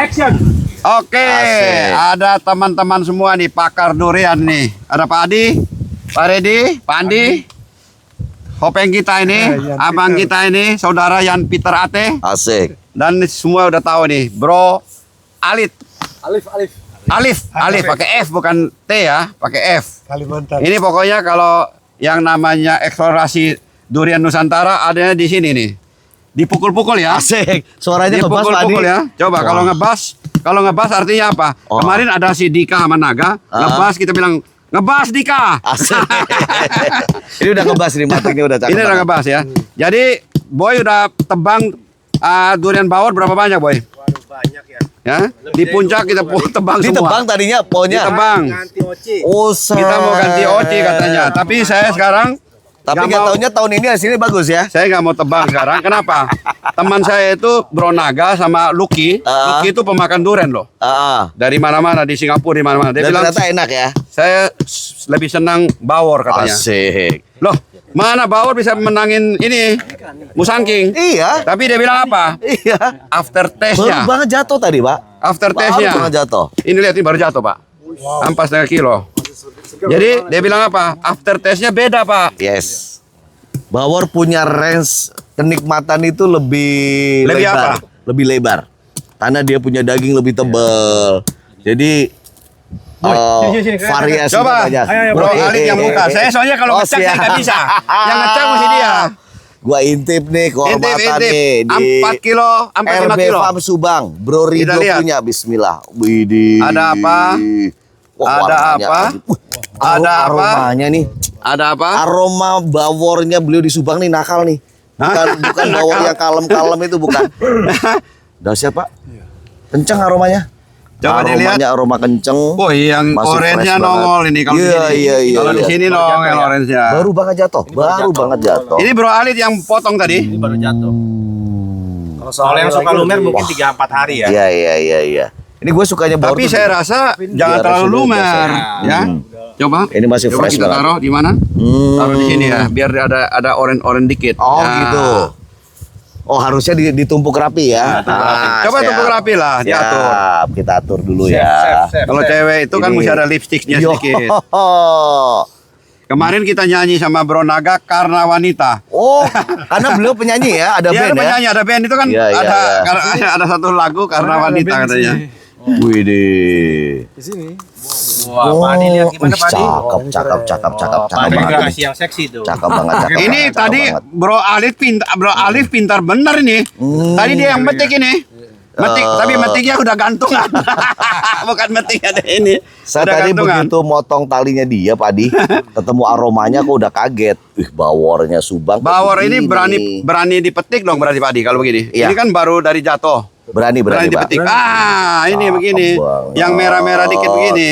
Action. Oke, ada teman-teman semua nih pakar durian nih. Ada Pak Adi, Pak Redi, Pak Andi, Hopeng kita ini, abang kita ini, saudara Yan Peter Ate. Asik. Dan semua udah tahu nih, Bro Alit. Alif pakai F bukan T ya, pakai F. Kalimantan. Ini pokoknya kalau yang namanya eksplorasi durian Nusantara adanya di sini nih. Dipukul-pukul ya. Asik. Suaranya ngebas Pak Adi. Dipukul-pukul ya. Coba kalau ngebas artinya apa? Kemarin ada si Dika sama Naga, ngebas kita bilang ngebas Dika. Asik. Ini udah ngebas nih, matiknya udah cakep. Ini udah ngebas ya. Jadi Boy udah tebang durian bawor berapa banyak Boy? Waduh, banyak ya. Ya, di puncak kita tebang semua. Ditebang tadinya pohonnya. Ditebang. Ganti oci. Kita mau ganti oci katanya. Tapi saya sekarang Tapi nggak taunya tahun ini hasilnya bagus ya. Saya nggak mau tebang sekarang. Kenapa? Teman saya itu Bro Naga sama Lucky. Lucky itu pemakan durian loh. Dari mana-mana di Singapura di mana-mana. Dia Dan bilang ternyata enak ya. saya lebih senang bawor katanya. Asik. Loh, mana bawor bisa menangin ini Musangking? Iya. Tapi dia bilang apa? Iya. After Baru taste-nya. banget jatuh tadi Pak. After Baru taste-nya. banget jatuh. Ini lihat ini baru jatuh Pak. Ampas 1,5 kilo. Jadi dia bilang apa? After taste-nya beda Pak. Yes. Bawor punya range kenikmatan itu lebih Lebih lebar. apa? Lebih lebar. Karena dia punya daging lebih tebal. Jadi variasinya Coba, banyak. Bro Ali yang buka. Saya soalnya kalau ngecek saya nggak bisa. Yang ngecek mesti dia. Gua intip nih kehormatan nih di 4 kilo, sampai 5 RB kilo. Farm Subang. Bro Ridho lihat. punya. Bismillah. Widih. Ada apa? Wah, Ada warnanya apa? lagi. Ada apa? Aromanya nih. Ada apa? Aroma bawornya beliau di Subang nih nakal nih. Bukan bawor yang kalem-kalem itu bukan. Dahsyat Pak. Kenceng aromanya. Coba dilihat. Aromanya aroma kenceng. Oh, yang Masih orange-nya fresh nongol banget. ini kalau Iya, di sini. iya, iya, Kalau di iya. sini nongol orange-nya. Baru banget jatuh. Baru banget jatuh. Ini Bro Ali yang potong tadi. Baru jatuh. Kalau yang suka lumer mungkin 3-4 hari ya. Iya. Ini gue sukanya bawor. Tapi tuh saya rasa jangan biar terlalu sudah lumer, biasa. ya. Coba. Ini masih Coba fresh kita banget. taruh di mana? Taruh di sini ya, biar ada orange dikit. Oh Ya. gitu. Oh harusnya ditumpuk rapi ya. Coba siap. tumpuk rapi lah, diatur. Siap, kita atur dulu ya. Kalau cewek itu kan Ini. mesti ada lipstiknya Yo. sedikit. Kemarin kita nyanyi sama Bro Naga Karena Wanita. Oh, karena beliau penyanyi ya, ada Dia band ada penyanyi, ada band itu kan Iya, iya, ada satu lagu Karena Wanita katanya. Widih. Di sini. Wah, Pak Adi lihat gimana Pak Adi? Cakep Pak Adi juga banget. kasih yang seksi tuh. Cakep banget. Ini tadi Bro Alif pintar bener ini. Tadi dia yang metik ini. Tapi metiknya udah gantungan. Bukan metiknya deh ini. Saya udah tadi gantungan. begitu motong talinya dia, Pak Adi, ketemu aromanya aku udah kaget. Bawornya Subang. Bawor ini begini. berani dipetik dong berarti Pak Adi kalau begini. Iya. Ini kan baru dari jatuh. Berani Pak. dipetik. Ini Cakep begini. banget. Yang merah-merah dikit begini.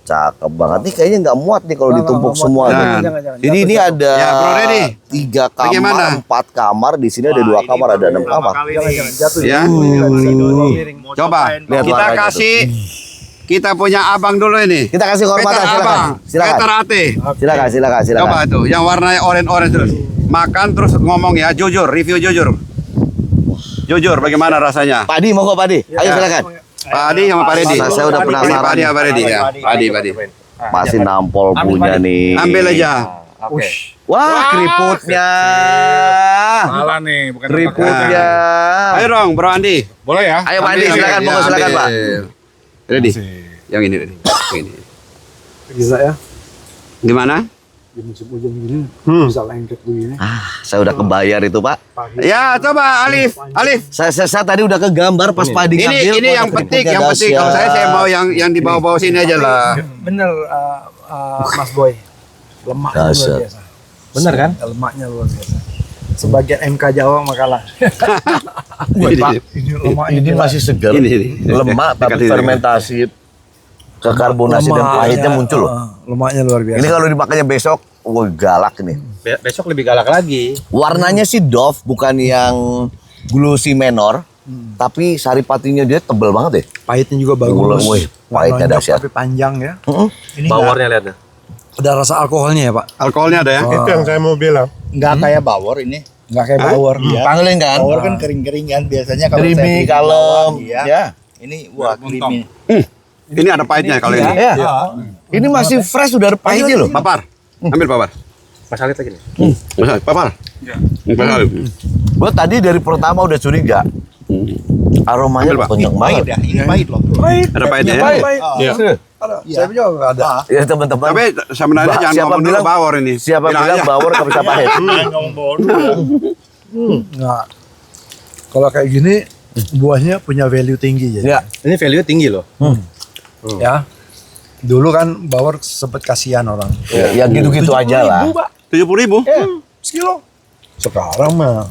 Cakep banget nih, kayaknya nggak muat nih kalau ditumpuk semua. Jangan. nih. Jadi ini ada Ya, Bro Redi. 3 kamar, Bagaimana? 4 kamar, di sini ada 2 kamar, ada 6 kamar. Ya. Coba Lihat kita warnanya kasih kita punya abang dulu ini. Kita kasih kehormatan, Peter silakan. abang. Silakan. Peter Ate. Silakan. Coba tuh, yang warnanya orange terus. Makan terus ngomong ya, jujur, review jujur. Jujur, bagaimana rasanya? Pak Adi, mau Pak Adi? Ayo silakan. Pak Adi sama Pak Redi. Saya udah penasaran. Ini Pak Adi sama Pak Redi ya. Pak Adi. Masih nampol punya nih. Ambil aja. Wah, keriputnya. Salah nih, bukan Keriputnya. Ayo dong, Bro Andi. Boleh ya? Ayo Pak Adi, silakan, Ya, monggo silakan ambil. Pak. Redi. Yang ini Redi. Yang ini. Bisa ya, Gimana? di musim hujan gini bisa lengket begini. Saya udah kebayar itu Pak. Ya, coba Alif. Saya tadi udah kegambar pas Pak Adi ngambil. Ini yang kok petik, keriputnya yang petik. Kalau saya mau yang di bawah-bawah sini aja lah. Bener Mas Boy, lemaknya luar Dahsyat. biasa. Bener kan? Lemaknya luar biasa. Sebagian MK Jawa makalah. Ini lemak Ini masih segar. Ini. Lemak tapi Dekat sini. fermentasi kekarbonasi dan pahitnya muncul loh. Lemaknya luar biasa. Ini kalau dimakannya besok, wah galak nih. Besok lebih galak lagi. Warnanya sih doff, bukan yang glossy menor, tapi saripatinya dia tebel banget deh. Pahitnya juga bagus. Wih, pahitnya Nonjok dahsyat. tapi panjang ya. Ini Bawornya lihat deh. ada rasa alkoholnya ya Pak. Alkoholnya ada ya? Itu yang saya mau bilang. Nggak kayak bawor ini. Nggak kayak bawor. Iya. Panggilin kan? Bawor kan kering-kering kan biasanya kalau Creamy, saya beli di kalem. bawah, iya. Ya. Ini wah creamy. Ini ada pahitnya kalau ini. Ya. Ini masih fresh, udah ada pahitnya loh. Papar. Ambil papar. Mas Alit lagi nih. Papar. Iya. Gua tadi dari pertama udah curiga. Aromanya Ambil, Pak. kenceng banget. Ya, ini pahit loh. Ada pahitnya ya. Iya. Saya juga nggak ada. Ya teman-teman. Tapi sebenarnya Bah, jangan siapa ngomong dulu bilang- bawor ini. Siapa Bilang bilang aja. bawor nggak bisa pahit? Jangan ngomong bawor dulu ya. Nggak. Kalau kayak gini buahnya punya value tinggi jadi. Ya. Ini value tinggi loh. Ya. Dulu kan bawor sempet kasihan orang. Ya gitu-gitu aja lah. 70.000. Sekilo. Sekarang mah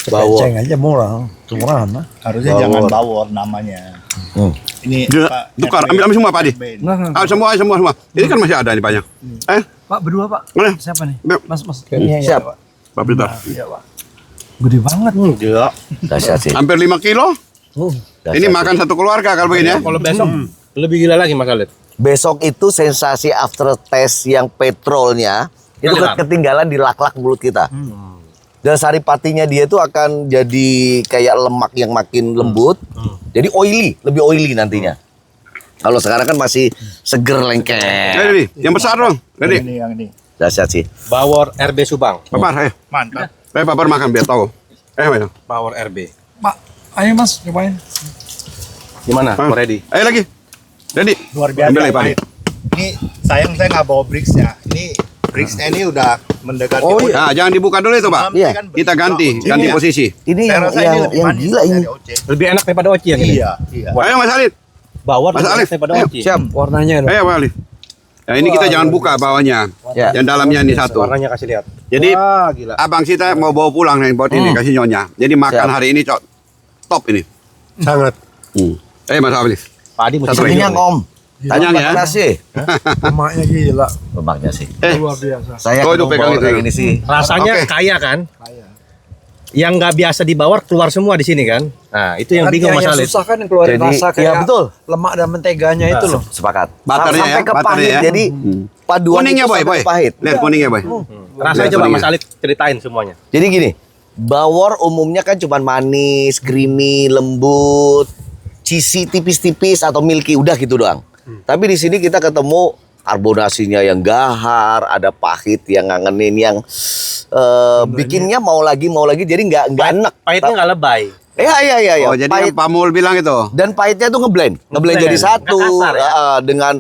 Bawor. cepeceng aja murah. Murahan mah. Harusnya Bawor. jangan bawor namanya. Ini Dia Pak, tukar, RB. ambil semua Pak Di. RB. Ah, semua. Ini kan masih ada nih banyak. Pak berdua Pak. Mana? Siapa nih? Yuk. Mas. Siap. Pak. Pak Peter. Iya Pak. Gede banget. Gila. Dahsyat sih. Hampir 5 kilo. Dahsyat Ini sih. makan satu keluarga kalau begini ya. Kalau besok lebih gila lagi Mas Alit. Besok itu sensasi aftertaste yang petrolnya itu Keluar. ketinggalan di lak-lak mulut kita. Dan saripatinya dia itu akan jadi kayak lemak yang makin lembut. Jadi oily, lebih oily nantinya. Kalau sekarang kan masih seger lengket. Nih, yang besar dong. Ready? Ini yang ini. Dahsyat sih. Bawor RB Subang. Papar, ayo. Mantap. Papar makan biar tahu. Ayo. Bawor RB. Pak, ayo Mas cobain. Gimana? Mau ready? Ayo lagi. Ready? Luar biasa. Ambil lagi, Pak Di. Ini sayang saya nggak bawa bricksnya. Ini bricksnya ini udah mendekati. Oh, iya. Nah, jangan dibuka dulu itu, Pak. Iya. Kita ganti Ini posisi. Ini Saya yang rasa ini yang, lebih yang manis gila ini. dari OC. Lebih enak daripada Oci yang ini. Iya, iya. Ayo Mas Alif. Bawor Mas lebih Alif, enak daripada ayo. Oci. Siap. Warnanya dong. Ayo Pak Alif. Nah, ini kita jangan buka bawahnya. Ya. Yang dalamnya ini satu. Warnanya kasih lihat. Jadi Wah, gila. abang kita mau bawa pulang nih buat ini kasih nyonya. Jadi makan Siap. hari ini top ini. Sangat. Mas Alif. Pak Adi mesti Satu Kenyang nih. Om. Tanyang ya. Makan nasi. Lemaknya gila. Lemaknya sih. Luar biasa. Saya Oh, itu ketemu pegang bawor itu. kayak gini sih. Rasanya Oke. kaya kan? Yang nggak biasa dibawor keluar semua di sini kan? Nah, itu yang bingung Mas Yang Alit. susah kan yang keluarin Jadi, rasa iya, kayak betul. lemak dan menteganya itu loh. Sepakat. Butternya Sampai ya, ke butternya pahit. ya. Jadi paduan Kuningnya itu boy, sampai boy. ke pahit. Lihat kuningnya boy. Rasanya Lihat coba kuningnya. Mas Alit ceritain semuanya. Jadi gini, bawor umumnya kan cuma manis, creamy, lembut, cheesy tipis-tipis atau milky udah gitu doang. Tapi di sini kita ketemu karbonasinya yang gahar, ada pahit yang ngangenin yang bikinnya mau lagi jadi nggak enak. Pahitnya nggak lebay. Iya. Oh, jadi Pahit. yang Pak Mul bilang itu. Dan pahitnya tuh ngeblend jadi satu. Nggak kasar ya? Dengan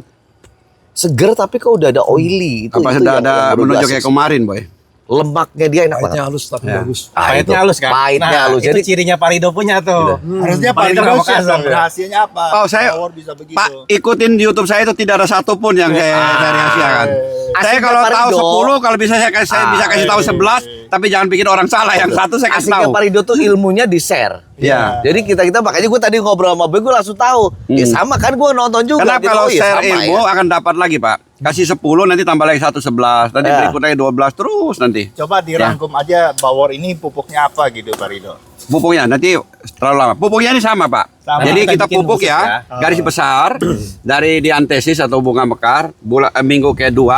seger tapi kok udah ada oily itu. Apa itu sudah yang ada menurut menunjuk gua kayak asik. kemarin boy? Lemaknya dia enak Pahitnya banget. halus tapi Ya. bagus. Ah, Pahitnya itu. halus kan? Pahitnya Nah, halus. itu Jadi cirinya Parido punya tuh. Harusnya Pak Parido Ridho nggak mau share kasar dong, ya. rahasianya apa? Oh, saya- Bawor bisa begitu. Pak, ikutin di YouTube saya itu tidak ada satupun yang saya rahasiakan. Saya Asiknya kalau tahu Parido. 10, kalau bisa saya bisa kasih tahu 11, tapi jangan bikin orang salah. Yang satu saya kasih asiknya tahu. Parido tuh ilmunya di share. Ya. Jadi kita makanya gue tadi ngobrol sama Boy gue langsung tahu. Ya sama kan gue nonton juga. Karena Jadi, kalau oh, ya share sama ilmu ya. akan dapat lagi Pak. Kasih 10 nanti tambah lagi 1 11, nanti Ya. berikutnya 12 terus nanti. Coba dirangkum aja bawor ini pupuknya apa gitu Pak Ridho. Pupuknya nanti terlalu lama. Pupuknya ini sama Pak. Sama. Jadi Kita kita bikin pupuk khusus ya, ya. garis besar dari diantesis atau bunga mekar, minggu ke-2,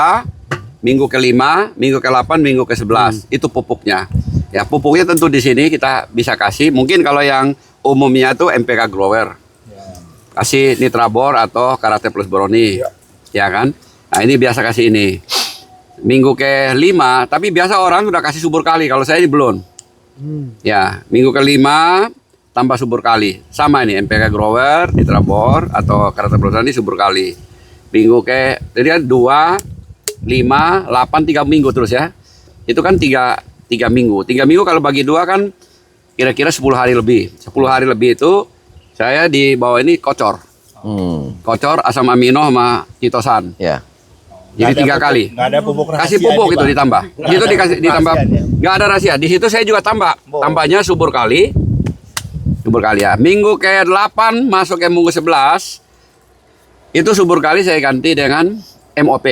minggu ke-5, minggu ke-8, minggu ke-11. Itu pupuknya. Ya, pupuknya tentu di sini kita bisa kasih. Mungkin kalau yang umumnya itu MPK Grower. Kasih Nitrabor atau Karate Plus Boroni. Ya kan? Nah, ini biasa kasih ini. Minggu ke-5, tapi biasa orang udah kasih subur kali. Kalau saya ini belum. Ya, minggu ke-5 tambah subur kali. Sama ini MPK Grower, Nitrabor atau Karate Plus Boroni subur kali. Minggu jadi kan 2, 5, 8, 3 minggu terus ya. Itu kan 3 minggu. 3 minggu kalau bagi 2 kan kira-kira 10 hari lebih. 10 hari lebih itu saya di bawah ini kocor. Kocor, asam amino sama kitosan. Ya. Jadi 3 kali. Nggak ada pupuk rahasia. Kasih pupuk ini, itu Pak. ditambah. Nggak Itu ada dikasih pupuk ditambah. rahasianya. Nggak ada rahasia. Di situ saya juga tambah. Tambahnya subur kali. Subur kali ya. Minggu ke-8 masuk ke minggu 11. Itu subur kali saya ganti dengan MOP.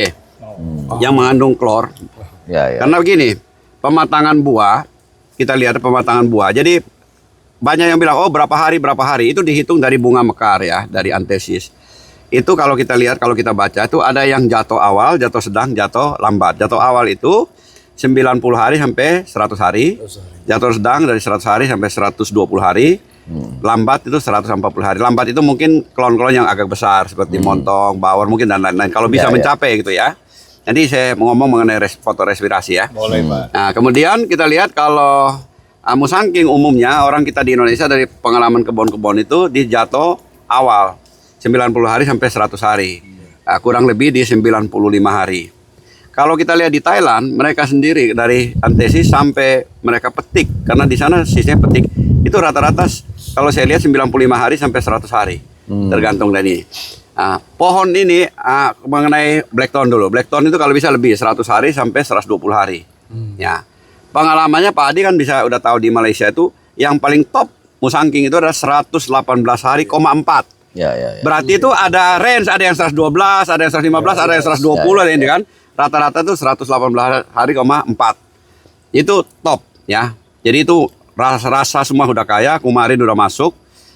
Yang mengandung klor. Ya. Karena begini, pematangan buah, kita lihat pematangan buah. Jadi banyak yang bilang, oh berapa hari, itu dihitung dari bunga mekar ya, dari antesis. Itu kalau kita lihat, kalau kita baca, itu ada yang jatuh awal, jatuh sedang, jatuh lambat. Jatuh awal itu 90 hari sampai 100 hari. Jatuh sedang dari 100 hari sampai 120 hari. Lambat itu 140 hari. Lambat itu mungkin klon-klon yang agak besar seperti montong, bawor mungkin dan lain-lain. Kalau bisa mencapai gitu ya. Nanti saya mau ngomong mengenai foto respirasi ya. Boleh, Pak. Nah, kemudian kita lihat kalau musangking umumnya orang kita di Indonesia dari pengalaman kebun-kebun itu dijatuh awal 90 hari sampai 100 hari. Nah, kurang lebih di 95 hari. Kalau kita lihat di Thailand, mereka sendiri dari antesis sampai mereka petik karena di sana sistemnya petik itu rata-rata kalau saya lihat 95 hari sampai 100 hari. Tergantung dari ini. Nah, pohon ini mengenai blackthorn dulu. Blackthorn itu kalau bisa lebih 100 hari sampai 120 hari. Ya. Pengalamannya Pak Adi kan udah tahu di Malaysia itu yang paling top musangking itu adalah 118 hari, 4. Ya. Berarti itu ada range, ada yang 112, ada yang 115, ada yang 120 ada yang kan. Rata-rata itu 118 hari, 4. Itu top ya. Jadi itu rasa semua udah kaya, kumarin udah masuk.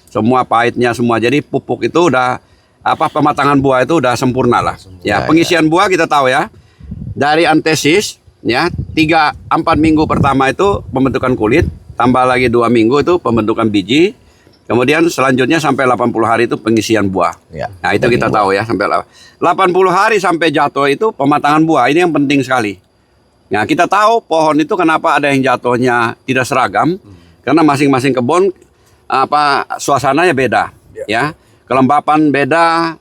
Semua pahitnya semua. Jadi pupuk itu udah pematangan buah itu udah sempurna lah. Ya, pengisian buah kita tahu ya. Dari antesis ya, 3-4 minggu pertama itu pembentukan kulit, tambah lagi 2 minggu itu pembentukan biji. Kemudian selanjutnya sampai 80 hari itu pengisian buah. Ya. Nah, itu kita tahu ya sampai 80 hari sampai jatuh itu pematangan buah. Ini yang penting sekali. Nah, kita tahu pohon itu kenapa ada yang jatuhnya tidak seragam. Karena masing-masing kebun suasananya beda, ya. Kelembapan beda,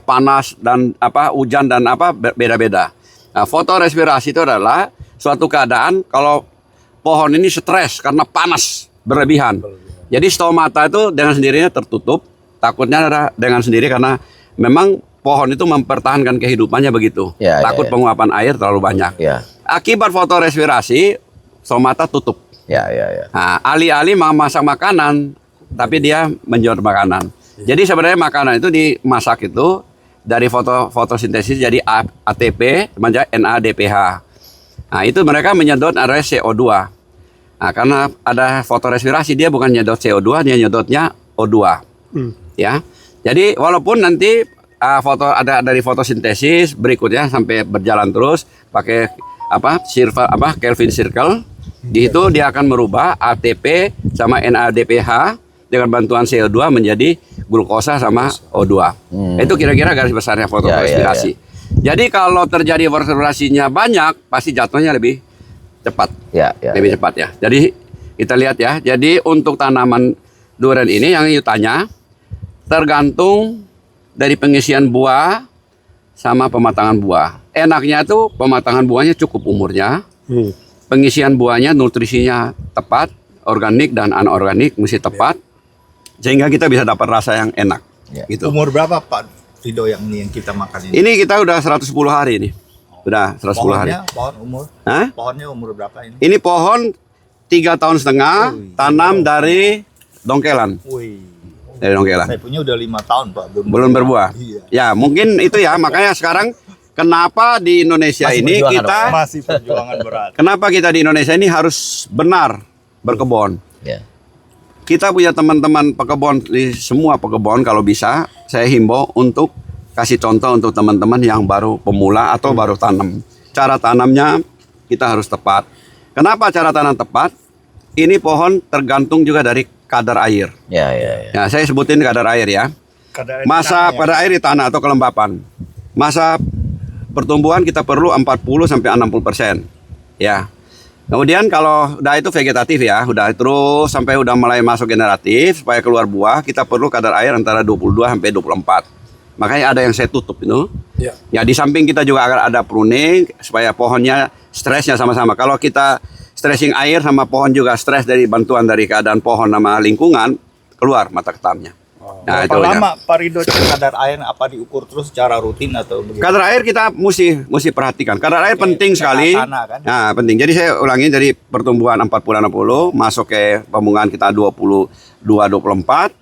panas dan hujan dan beda-beda. Nah, fotorespirasi itu adalah suatu keadaan kalau pohon ini stres karena panas berlebihan. Jadi stomata itu dengan sendirinya tertutup, takutnya ada dengan sendiri karena memang pohon itu mempertahankan kehidupannya begitu. Takut penguapan air terlalu banyak. Akibat fotorespirasi, stomata tutup. Nah, alih-alih memasak makanan, tapi dia menjual makanan. Jadi sebenarnya makanan itu dimasak itu dari fotosintesis jadi ATP, NADPH. Nah, itu mereka menyedot adalah CO2. Nah, karena ada fotorespirasi dia bukan nyedot CO2, dia nyedotnya O2. Ya. Jadi walaupun nanti ada dari fotosintesis berikutnya sampai berjalan terus pakai Kelvin circle, di itu dia akan merubah ATP sama NADPH dengan bantuan CO2 menjadi glukosa sama O2. Itu kira-kira garis besarnya fotorespirasi. Jadi kalau terjadi fotorespirasinya banyak, pasti jatuhnya lebih cepat. Lebih cepat ya. Jadi kita lihat ya. Jadi untuk tanaman durian ini yang tanya tergantung dari pengisian buah sama pematangan buah. Enaknya tuh pematangan buahnya cukup umurnya. Pengisian buahnya nutrisinya tepat, organik dan anorganik mesti tepat. Sehingga kita bisa dapat rasa yang enak. Gitu. Umur berapa Pak Rido yang kita makan ini? Ini kita udah 110 hari nih. Udah 110 hari. Pohon umur? Pohonnya umur berapa ini? Ini pohon 3,5 tahun, tanam dari dongkelan. Dari dongkelan. Saya punya udah 5 tahun Pak. Belum berbuah. Ya mungkin itu ya, makanya sekarang kenapa di Indonesia ini kita masih perjuangan berat. Kenapa kita di Indonesia ini harus benar berkebun. Kita punya teman-teman pekebun di semua pekebun, kalau bisa saya himbau untuk kasih contoh untuk teman-teman yang baru pemula atau baru tanam. Cara tanamnya kita harus tepat. Kenapa cara tanam tepat? Ini pohon tergantung juga dari kadar air. Nah, saya sebutin kadar air ya. Masa pada air di tanah atau kelembapan. Masa pertumbuhan kita perlu 40 sampai 60%. Ya. Kemudian kalau udah itu vegetatif ya, udah terus sampai udah mulai masuk generatif supaya keluar buah, kita perlu kadar air antara 22 sampai 24. Makanya ada yang saya tutup itu. Ya di samping kita juga akan ada pruning supaya pohonnya stresnya sama-sama. Kalau kita stressing air sama pohon juga stres dari bantuan dari keadaan pohon sama lingkungan, keluar mata ketamnya. Nah, berapa lama Pak Rido kadar air diukur terus secara rutin atau begitu? Kadar air kita mesti perhatikan. Kadar air penting sekali. Kan? Nah, penting. Jadi saya ulangi dari pertumbuhan 40-60 masuk ke pembungaan kita 22-24.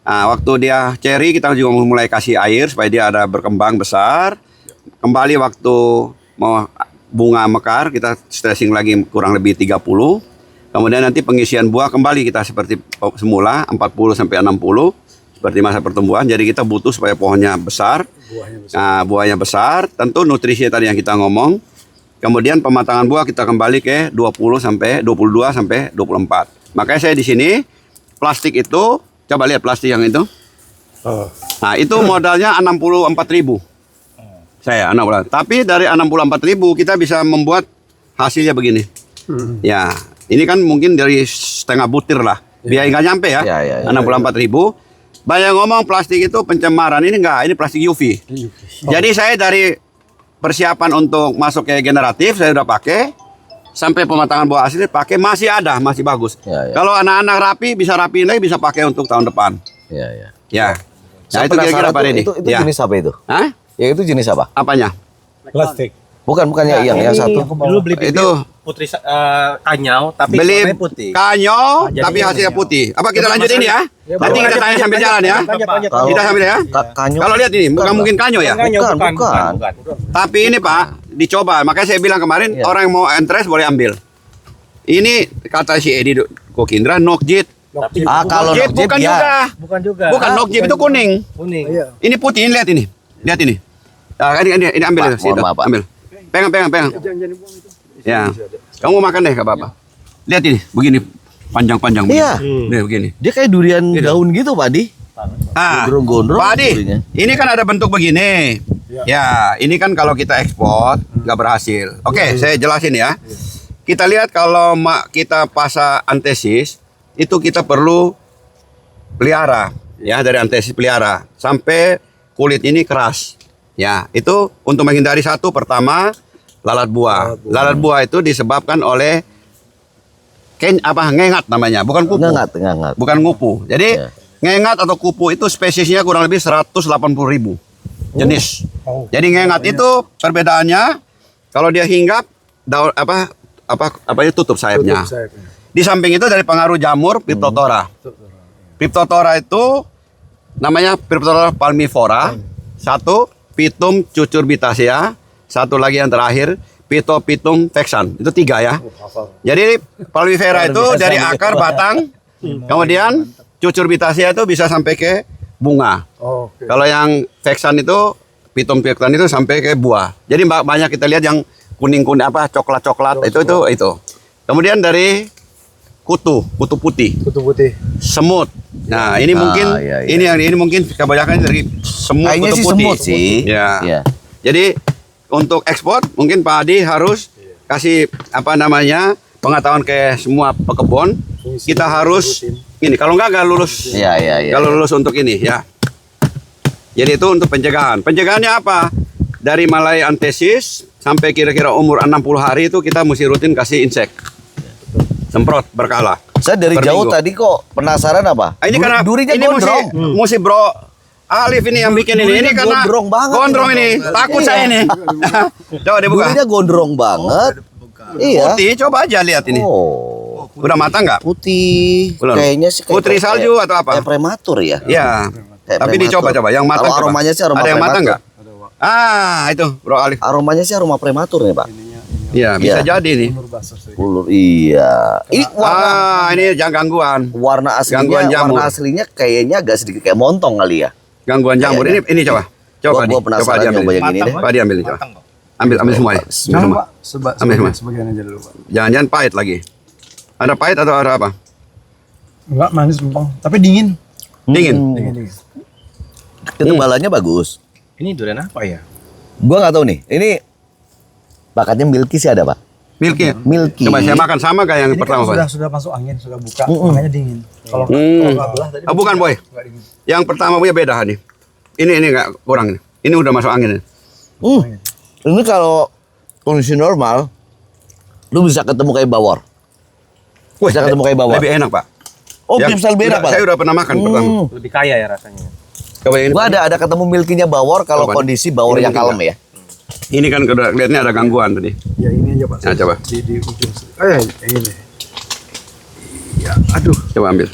Nah, waktu dia cherry kita juga mulai kasih air supaya dia ada berkembang besar. Kembali waktu mau bunga mekar kita stressing lagi kurang lebih 30. Kemudian nanti pengisian buah kembali kita seperti semula 40 sampai 60 seperti masa pertumbuhan. Jadi kita butuh supaya pohonnya besar. Nah, buahnya besar, tentu nutrisi tadi yang kita ngomong. Kemudian pematangan buah kita kembali ke 22 sampai 24. Makanya saya di sini plastik itu, coba lihat plastik yang itu. Oh. Nah, itu modalnya 64.000. Saya anak bulan. Tapi dari 64.000 kita bisa membuat hasilnya begini. Ya, ini kan mungkin dari setengah butir lah. Biaya nggak nyampe ya. 64.000. Banyak ngomong plastik itu pencemaran, ini enggak, ini plastik UV. Jadi saya dari persiapan untuk masuk ke generatif saya udah pakai, sampai pematangan buah asli pakai masih ada, masih bagus. Kalau anak-anak rapi bisa rapiin lagi, bisa pakai untuk tahun depan. Ya. Nah, itu kira-kira Pak Deddy. Itu jenis apa itu? Hah? Ya itu jenis apa? Apanya? Plastik. Bukan yang satu. Dulu beli bibit Itu putri kanyau tapi beli warnanya putih. kanyo Jadi tapi hasilnya kanyau. putih. Apa kita lanjutin ya? Nanti kita tanya sambil jalan ya. Kalau- Kita sambil ya. Kanyo. Kalau lihat ini, bukan mungkin kanyo ya. Bukan. Tapi ini Pak, dicoba. Makanya saya bilang kemarin Iya. orang yang mau interest boleh ambil. Ini kata si Edi Kokindra Nokjit. Kalau Nokjit bukan ya. juga. Bukan juga. Bukan Nokjit itu kuning. Kuning. Ini putih, ini lihat ini. Lihat ini. Nah, ini ambil Pak, situ. mohon maaf, Pak. Ambil. Pegang. Ya. Kamu makan deh, Kak Bapak. Lihat ini, begini panjang-panjang begini. Iya. Nih begini. Dia kayak durian daun gitu, Pak Di. Ah, Gondrong-gondrong Pak Adi, durinya. ini kan ada bentuk begini. Ya, ini kan kalau kita ekspor nggak berhasil. Oke, saya jelasin ya. Kita lihat kalau kita pasang antesis, itu kita perlu pelihara, ya dari antesis pelihara sampai kulit ini keras. Ya, itu untuk menghindari satu pertama lalat buah. Lalat buah itu disebabkan oleh ngengat namanya, bukan kupu. Ngengat. Bukan ngupu. Jadi Ya. ngengat atau kupu itu spesiesnya kurang lebih 180.000 jenis. Jadi ngengat itu perbedaannya kalau dia hinggap daun apa itu tutup sayapnya. Di samping itu dari pengaruh jamur Phytophthora. Phytophthora itu namanya Phytophthora palmivora. Satu Pitum cucurbitacea, satu lagi yang terakhir Phytophytum vexan. Itu 3 ya. Jadi palmivora itu dari akar batang, kemudian cucurbitacea itu bisa sampai ke bunga. Kalau yang vexan itu Phytum vexan itu sampai ke buah. Jadi banyak kita lihat yang kuning-kuning coklat-coklat itu. Kemudian dari kutu putih. Semut. Nah, ini mungkin iya. ini mungkin kebanyakan dari semut Kayaknya kutu sih putih. semut sih. Ya. Iya. Jadi untuk ekspor mungkin Pak Adi harus kasih pengetahuan ke semua pekebun. Kita harus ini kalau nggak lulus. Iya. Kalau lulus untuk ini ya. Jadi itu untuk pencegahan. Pencegahannya apa? Dari mulai antesis sampai kira-kira umur 60 hari itu kita mesti rutin kasih insek. Semprot berkala. Saya dari Per jauh minggu. tadi kok penasaran apa? Ini karena durinya ini gondrong. mesti Bro Alif ini yang bikin ini. Ini karena gondrong banget gondrong ini. ini. Takut Iya. saya ini. Coba dibuka. Durinya gondrong banget. Iya. Putih, coba aja lihat ini. Oh, Udah matang nggak? putih. Belum. Kayaknya sih kayak Putri salju atau apa? Kayak prematur ya. Ya. Kayak Tapi prematur. dicoba yang matang. Kalau coba. aromanya sih aroma Ada yang matang prematur. nggak? Itu Bro Alif. Aromanya sih aroma prematur nih, Pak. Iya, bisa Iya. jadi nih. Ulur, iya. Ini Ini jangan gangguan. warna Gangguan jamur. aslinya kayaknya agak sedikit kayak montong kali ya. Gangguan jamur. Kayaknya. Ini coba. Coba Gua penasaran diambil. nyoba yang ini deh. Pak diambil coba. Ambil semua nih. Bismillah. Ambil semua. Sebagian aja dulu, Pak. Jangan pahit lagi. Ada pahit atau ada apa? Enggak manis empang, tapi dingin. Dingin. Dingin. Ketebalannya bagus. Ini durian apa ya? Gua nggak tahu nih. Ini bakatnya milky sih ada, Pak. Milky. Milky. Coba saya makan sama kayak yang Ini pertama, kan Boy. sudah masuk angin, sudah buka, makanya dingin. Kalau nggak belah tadi. Oh, bukan, Boy. Nggak dingin. Yang pertama punya beda nih. Ini nggak kurang ini. Ini udah masuk angin. Nih. Ini kalau kondisi normal, lu bisa ketemu kayak bawor. Bisa ketemu kayak bawor. Lebih enak, Pak. Oh, bisa lebih enak, Pak. Saya udah pernah makan pertama. Lebih kaya ya rasanya. Coba yang ini. Gua ada ketemu milkinya bawor kalau Coba. kondisi bawor Ini yang mungkin kalem ya. Ini kan kelihatannya ada gangguan tadi. Ya ini aja, Pak. Nah, coba. Di ujung. Ini. Ya, aduh. Coba ambil.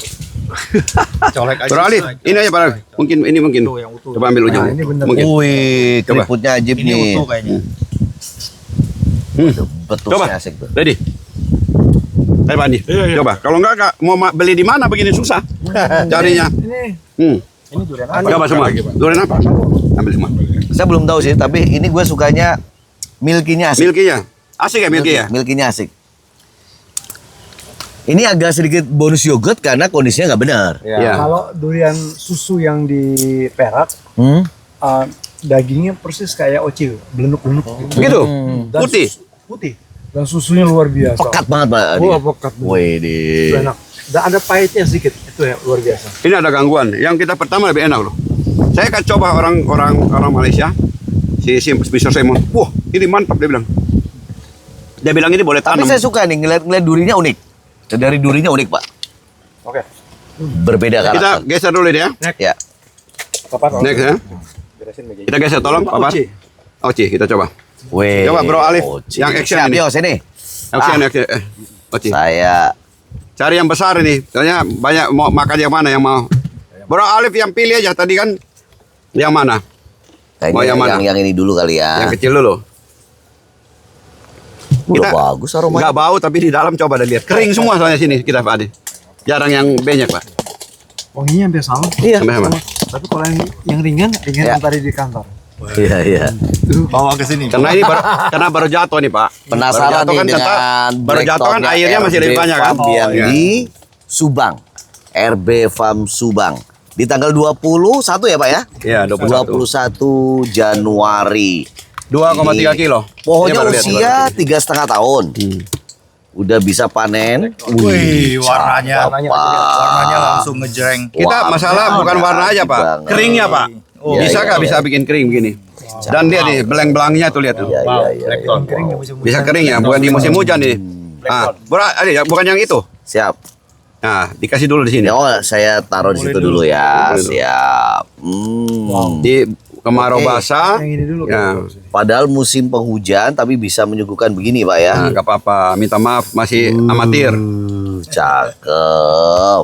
Colek aja. Bro Ali, ini aja Pak. Mungkin ini mungkin. Coba ambil ujung. Nah, ini bener. Mungkin. Wih, Coba. keriputnya ajib Ini nih. utuh kayaknya. Betul Coba. asik tuh. Ready? Ayo Pak Andi. Coba. Kalau enggak mau beli di mana begini susah carinya. Ini. Ini durian Coba semua. Durian apa? Ambil semua. Saya belum tahu sih, tapi ini gue sukanya milkinya asik. Milky-nya. Asik ya milky ya? Milkinya asik. Ini agak sedikit bonus yogurt karena kondisinya nggak benar. Ya. Kalau durian susu yang di Perak, dagingnya persis kayak oci, belenuk-belenuk. Gitu. Dan Putih. Putih. Dan susunya luar biasa. Pekat banget Pak. Wah, pekat. Wih, Itu enak. Dan ada pahitnya sedikit. Itu ya luar biasa. Ini ada gangguan. Yang kita pertama lebih enak loh. Saya akan coba orang Malaysia. Si Mr. Simon. Wah, ini mantap dia bilang. Dia bilang ini boleh Tapi tanam. saya suka nih ngeliat durinya unik. Dari durinya unik Pak. Oke. Berbeda Kita karakter. geser dulu dia. Ya. Kapan? Next ya. Kita geser tolong, Papa. Oci. Oci, kita coba. Weh. Coba Bro Alif, Oci. yang action Siap, ini. yo, sini. Action, action. Oci. Saya Cari yang besar ini. Soalnya banyak mau makan yang mana yang mau. Bro Alif yang pilih aja tadi kan. Yang mana? Mau kayaknya yang mana? yang ini dulu kali ya. Yang kecil dulu. Udah bagus aromanya. Enggak bau tapi di dalam coba deh lihat. Kering semua soalnya sini kita Pak Ade. Jarang yang banyak Pak. Wanginya hampir sama. Iya. Sama-sama. Tapi kalau yang ringan Ya. yang tadi di kantor. Iya, iya. Bawa ke sini. Karena ini baru jatuh nih Pak. Penasaran Baru jatuh nih kan dengan baru jatuh kan airnya masih lebih banyak kan. Yang Iya. di Subang. RB Farm Subang. Di tanggal 21 ya Pak ya? Iya, 21 Januari. 2,3 kilo. Pohonnya Ini baru lihat, usia 3,5 tahun. Udah bisa panen. Wih, warnanya Warnanya langsung ngejreng. Kita Wah, masalah bukan warna aja Pak. banget. Keringnya Pak. Oh, Bisa iya, nggak iya. bisa bikin kering begini? Dan dia nih belang-belangnya tuh lihat tuh. Iya, iya, iya. Bisa kering ya, bukan di musim hujan nih. Ah, bukan yang itu. Siap. Nah, dikasih dulu di sini. Oh, saya taruh di situ dulu ya. Boleh dulu. Siap. Di kemarau Oke. basah. Yang ini dulu. Ya, Padahal musim penghujan tapi bisa menyuguhkan begini Pak ya. nah, nggak apa-apa. Minta maaf, masih amatir. Cakep.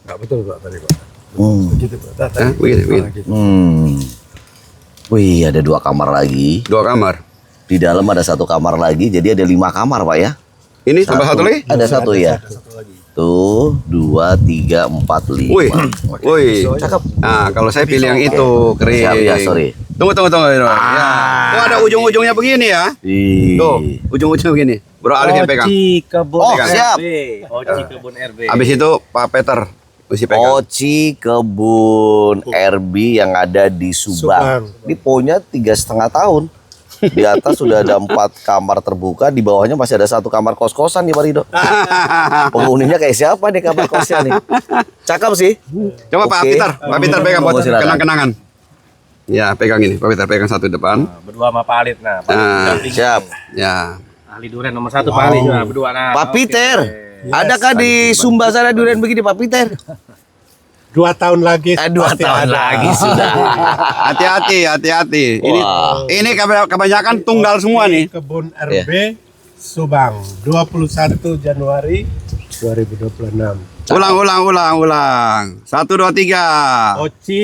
Enggak betul Pak tadi Pak. Gitu Pak. Hah, begini. Wih, ada 2 kamar lagi. 2 kamar. Di dalam ada 1 kamar lagi, jadi ada 5 kamar Pak ya. Ini tambah satu lagi? Ada 1 ya. Tuh, 2, 3, 4, 5. Wih, wih. Cakep. Nah, kalau saya pilih yang itu kering. Siap ya, sorry. Tunggu. Ya. Oh, ada ujung-ujungnya begini ya. Tuh, ujung-ujungnya begini. Bro Alif yang pegang. Kebun Oh, Pegang. siap. Oci Kebun RB. Habis itu Pak Peter mesti pegang. Oci Kebun RB yang ada di Subang. Ini pohonnya 3,5 tahun. Di atas sudah ada 4 kamar terbuka, di bawahnya masih ada 1 kamar kos-kosan nih Pak Rido. Penghuninya kayak siapa nih kamar kosnya nih? Cakep sih. Coba Pak Oke. Peter, Pak Peter pegang buat Oh, silakan. kenang-kenangan. Ya, pegang ini. Pak Peter pegang satu depan. Berdua sama Pak Alit. Nah, Pak Alit Nah, damping. Siap. Ya. Ahli durian nomor 1 Pak Alit juga berdua. Nah, Pak oke. Peter, adakah di Sumba sana durian begini Pak Peter? 2 tahun lagi. 2 pasti tahun ada. lagi sudah. Hati-hati. Wah. Ini kebanyakan tunggal semua nih. Kebun RB Subang 21 Januari 2026. Ulang. 1, 2, 3. Oci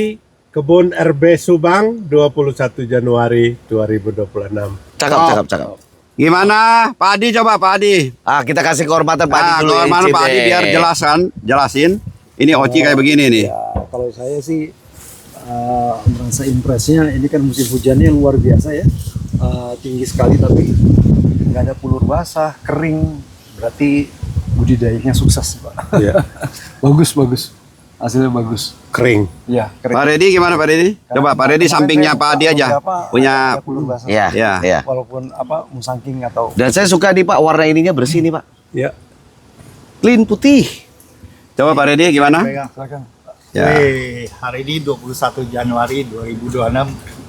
Kebun RB Subang 21 Januari 2026. Cakep. Gimana? Pak Adi coba Pak Adi. Ah, kita kasih kehormatan Pak Adi Nah, dulu. kalau mana Pak Adi biar jelasin. Ini Oci kayak begini nih. Ya, kalau saya sih merasa impresnya ini kan musim hujannya luar biasa ya. Tinggi sekali tapi nggak ada pulur basah, kering. Berarti budidayanya sukses, Pak. Iya. bagus. Hasilnya bagus. Kering. Ya, kering. Pak Redi gimana Pak Redi? Coba Pak Redi sampingnya Pak Adi aja. Punya ada pulur basah. Ya, Ya. ya. Walaupun musangking atau Dan saya suka nih Pak, warna ininya bersih nih Pak. Ya. Clean putih. Coba Pak Redi gimana? silakan. Ya. Hari ini 21 Januari 2026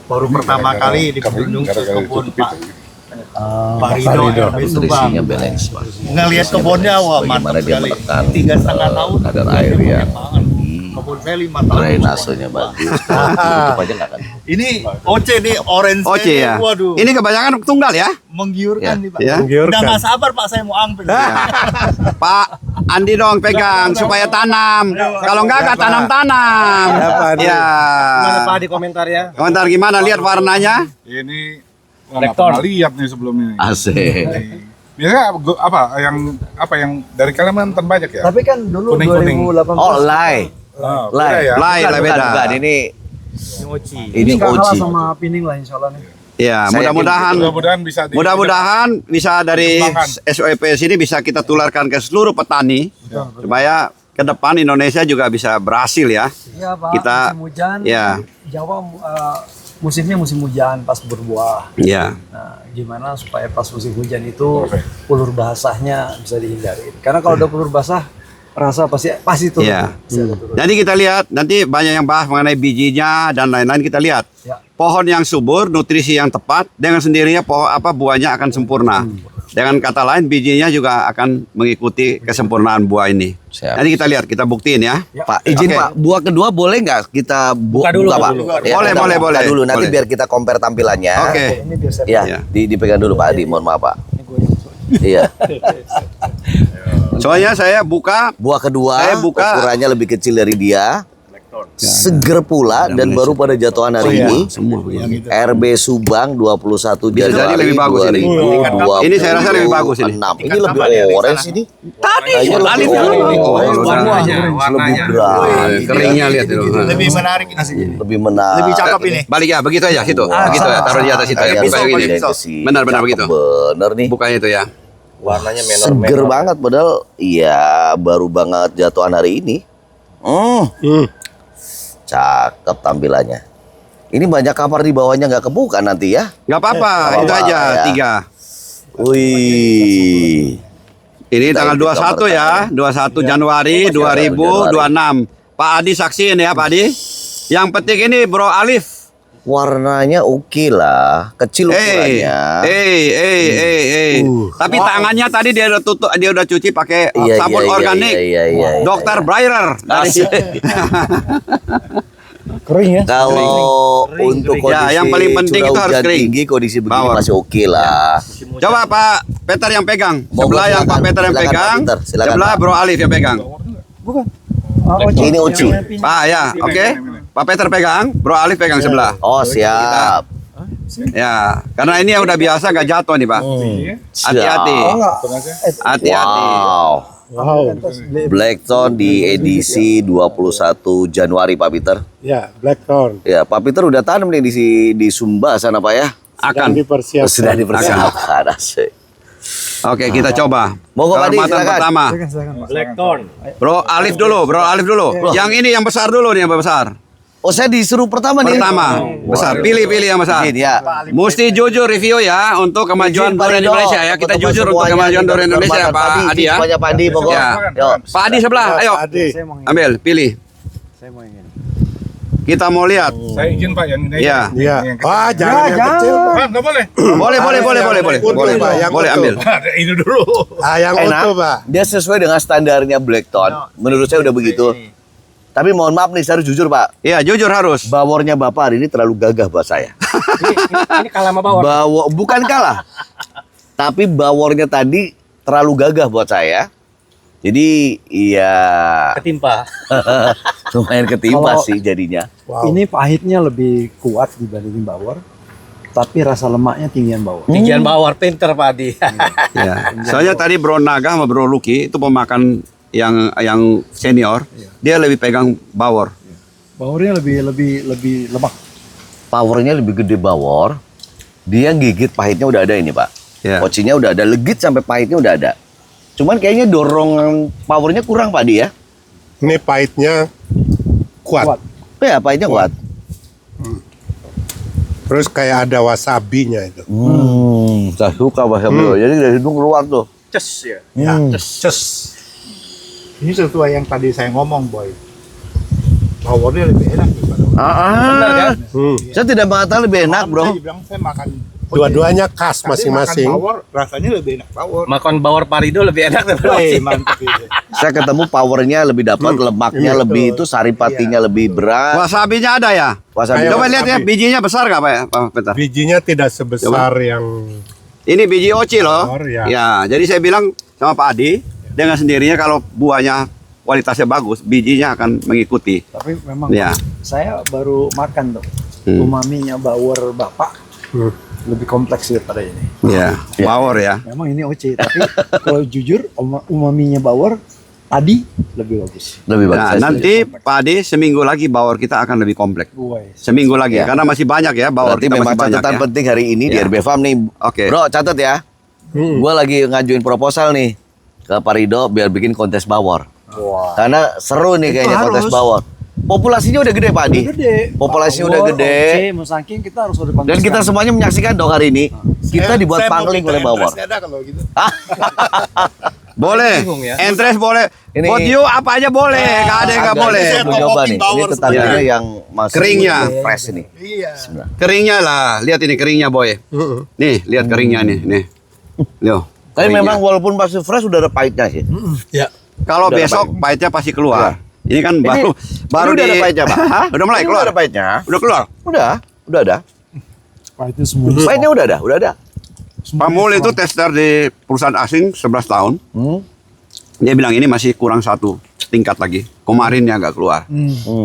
baru pertama kali dikunjung ke kebun Pak Rido RB Subang. Nutrisinya balance Pak. Ngelihat kebunnya wah mantap Bagaimana dia sekali. menekan 3,5 tahun kadar air yang kebun saya 5 tahun. drainasenya bagus. Tutup aja nggak kan? Ini OC nih orange Oci ini, ya. waduh Ini kebanyakan tunggal ya. menggiurkan nih Pak. Ya. Udah nggak sabar Pak saya mau ambil. Pak Andi dong pegang supaya tanam. Kalau enggak tanam-tanam. Ya. Gimana Pak Adi komentar ya? Komentar gimana lihat warnanya? Ini nggak pernah lihat nih sebelumnya. Asik. Biasanya apa yang dari kalian nonton banyak ya? Tapi kan dulu Kuning-kuning. 2018 Oh, lay. Ah, Lay. beda ya? Lay Bukan, beda. bukan. Ini ini nggak kalah Oci. sama Pining lah insya Allah nih. Ya, Saya mudah-mudahan mudah-mudahan bisa dari dikembangkan. SOP sini bisa kita tularkan ke seluruh petani supaya ke depan Indonesia juga bisa berhasil ya. Iya Pak, Kita- musim hujan, ya. Jawa musimnya musim hujan pas berbuah. Ya. Nah, gimana supaya pas musim hujan itu ulur basahnya bisa dihindari. Karena kalau udah ulur basah, rasa pasti turun. Ya. Pasti ada turun. Jadi kita lihat nanti banyak yang bahas mengenai bijinya dan lain-lain, kita lihat. Ya. Pohon yang subur, nutrisi yang tepat, dengan sendirinya buahnya akan sempurna. Dengan kata lain bijinya juga akan mengikuti kesempurnaan buah ini. Siap. Nanti kita lihat, kita buktiin ya. Pak, izin Oke. Pak, buah kedua boleh nggak kita buka dulu, Pak? dulu. Ya, Boleh, kita boleh, buka boleh. dulu, nanti Boleh. biar kita compare tampilannya. Oke. Ini biar saya Ya, Ya. dipegang dulu Pak Adi, mohon maaf Pak. Iya. Soalnya saya buka Buah kedua, Saya buka- ukurannya lebih kecil dari dia. Seger pula dan baru pada jatuhan hari ini. semua. RB Subang 21 Bisa jadi Januari lebih bagus ini. 2026. Ini saya rasa lebih bagus ini. Ini lebih orange ini. Tadi Kayaknya lebih Alif orange. warnanya. Lebih berani. keringnya lihat dulu. Lebih menarik ini. Lebih menarik. Lebih cakep ini. Balik ya, begitu aja situ. Begitu ya, taruh di atas situ ya. Buka Pisau, ini. pisau. Benar begitu. Bener nih. Bukanya itu ya. Warnanya Seger banget padahal iya baru banget jatuhan hari ini. Cakep tampilannya. Ini banyak kamar di bawahnya nggak kebuka nanti ya. Nggak apa-apa, Nggak itu apa-apa, aja ya. 3. Wih. Ini Kita tanggal ikuti 21 nomor ya, 21 Januari 2026. Pak Adi saksiin ya Pak Adi. Yang penting ini Bro Alif. Warnanya oke lah, kecil ukurannya. Tapi tangannya tadi dia udah tutup, dia udah cuci pakai sabun organik. Iya. Dr. Breyer dari kering ya. Kalau untuk kondisi Ya, yang paling penting curah itu harus hujan kering. tinggi, kondisi begini Bawor. masih oke lah. Coba Pak Peter yang pegang. Monggo, Sebelah yang Pak silakan. Peter yang Silakan, pegang. Pak Peter. Silakan, Sebelah Pak. Bro Alif yang pegang. Ini Oci. Pak ya, oke. Pak Peter pegang, Bro Alif pegang sebelah. Oh siap. Ya, karena ini yang udah biasa nggak jatuh nih Pak. Hati-hati. Hati-hati. Wow. Blackthorn di edisi 21 Januari Pak Peter. Ya, Blackthorn. Ya, Pak Peter udah tanam nih di Sumba sana Pak ya. Akan. Dipersiapkan. Sudah dipersiapkan. Asik. Oke, kita coba. Monggo, Pak Adi, Kehormatan silakan. pertama. Blackthorn. Bro Alif dulu, Bro Alif dulu. Yang ini yang besar dulu nih, yang besar. Oh saya disuruh pertama nih. Pertama, besar. Pilih-pilih yang besar. Izin ya. Mesti jujur review ya untuk kemajuan Izin, Pak durian Rido. Indonesia ya. Kita Teman-teman jujur untuk semuanya, kemajuan kita durian Indonesia hormatan Pak Adi, Adi ya. semuanya Pak Adi, monggo. Ya. Yuk. Pak Adi sebelah, ayo. Adi. Ambil, pilih. Kita mau lihat. Saya izin Pak yang ini. Iya. Iya. Wah, jangan yang kecil, Pak. Pak, nggak boleh. Boleh. Utuh, Boleh, Pak, yang boleh utuh. ambil. Ada ini dulu. Ah, yang Enak. utuh, Pak. Dia sesuai dengan standarnya Blackthorn. Menurut saya udah begitu. Tapi mohon maaf nih, saya harus jujur Pak. Iya, jujur harus. Bawornya Bapak hari ini terlalu gagah buat saya. Ini kalah sama bawor. Bukan kalah. Tapi bawornya tadi terlalu gagah buat saya. Jadi iya Ketimpa. lumayan ketimpa Kalau- sih jadinya. Wow. Ini pahitnya lebih kuat dibandingin bawor, tapi rasa lemaknya tinggian bawor. Tinggian bawor, pinter Pak Adi. Ya. Soalnya tadi Bro Naga sama Bro Lucky itu pemakan yang senior, dia lebih pegang bawor. Bawornya lebih lemak. Powernya lebih gede bawor. Dia gigit pahitnya udah ada ini Pak. Ya. Kocinya udah ada, legit sampai pahitnya udah ada. Cuman kayaknya dorongan powernya kurang Pak Di ya. Ini pahitnya kuat. Ya pahitnya kuat. Terus kayak ada wasabinya itu. Saya suka bahasa beliau. Jadi dari hidung keluar tuh. Ces ya. Ya, ces. Ini sesuai yang tadi saya ngomong, Boy. Powernya lebih enak daripada Benar kan? Saya tidak mengatakan lebih enak bro. Saya bilang saya makan Dua-duanya khas tadi masing-masing. makan power, rasanya lebih enak power. Makan bawor Parido lebih enak daripada Wih, Oci. mantap itu. Saya ketemu powernya lebih dapat, lemaknya lebih itu, saripatinya lebih berat. Wasabinya ada ya? Wasabi. Coba lihat ya, wasabi. bijinya besar nggak Pak ya, Pak Peter? Bijinya tidak sebesar yang Ini biji oci loh. Besar, ya. Ya, jadi saya bilang sama Pak Adi, dengan sendirinya kalau buahnya kualitasnya bagus, bijinya akan mengikuti. Tapi memang Ya. saya baru makan tuh. Hmm. Umaminya bawor Bapak lebih kompleks daripada ini. Ya, bawor ya. Memang ini OC, tapi kalau jujur umaminya bawor Adi lebih bagus. Lebih bagus. Nah, saya nanti Pak Adi seminggu lagi bawar kita akan lebih komplek. Seminggu lagi Ya. karena masih banyak ya bawar Berarti kita memang masih banyak catatan ya. penting hari ini di Ya. RB Farm nih. Oke. Bro, catat ya. Gua lagi ngajuin proposal nih ke Pak Rido biar bikin kontes bawor. Karena seru nih kayaknya kontes harus. bawor. Populasinya udah gede Pak Adi. Gede. Populasinya udah gede. Oke, Musangking kita harus ada panggilan. Dan kita semuanya menyaksikan dong hari ini. Kita dibuat Saya mau pangling minta oleh bawor. entrance-nya ada kalau gitu. Boleh. Bingung ya. Entres boleh. Ini- Buat you apa aja boleh. Nggak ada yang nggak Agak boleh. saya mau nyoba nih. Ini Bawor tetangga sebenarnya. yang masih Keringnya. fresh ini. Iya. Keringnya lah. Lihat ini keringnya boy. Nih lihat keringnya nih. Nih. Loh. Tapi keringnya. memang walaupun masih fresh udah ada pahitnya sih. Ya. Kalau Udah ada besok pahitnya pasti keluar. Ini kan baru ini udah ada pahitnya, Pak. Hah? Udah mulai Ini keluar. udah ada pahitnya. Udah keluar. Udah ada. Itu semua. Pahitnya udah ada. Pak Mul itu tester di perusahaan asing 11 tahun. Dia bilang ini masih kurang satu tingkat lagi. Kemarinnya agak keluar.